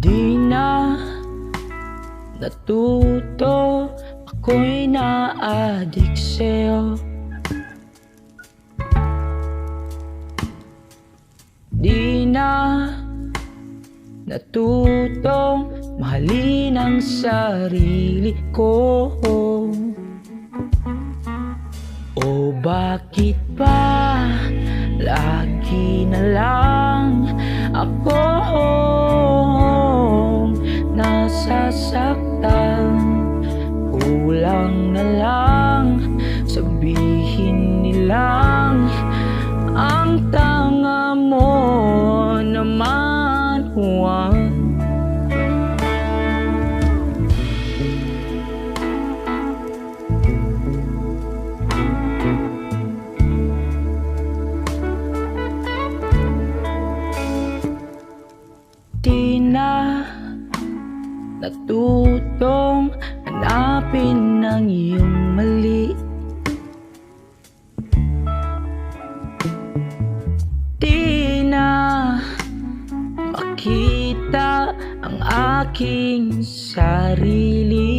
Di na natuto, ako'y na-addict sa'yo. Di na natutong mahalin ang sarili ko. O bakit ba lagi na lang ako nasasaktan? Kulang na lang sabihin nilang ang tanga mo naman, Juan. Di na natutong hanapin ang iyong mali. Di na makita ang aking sarili.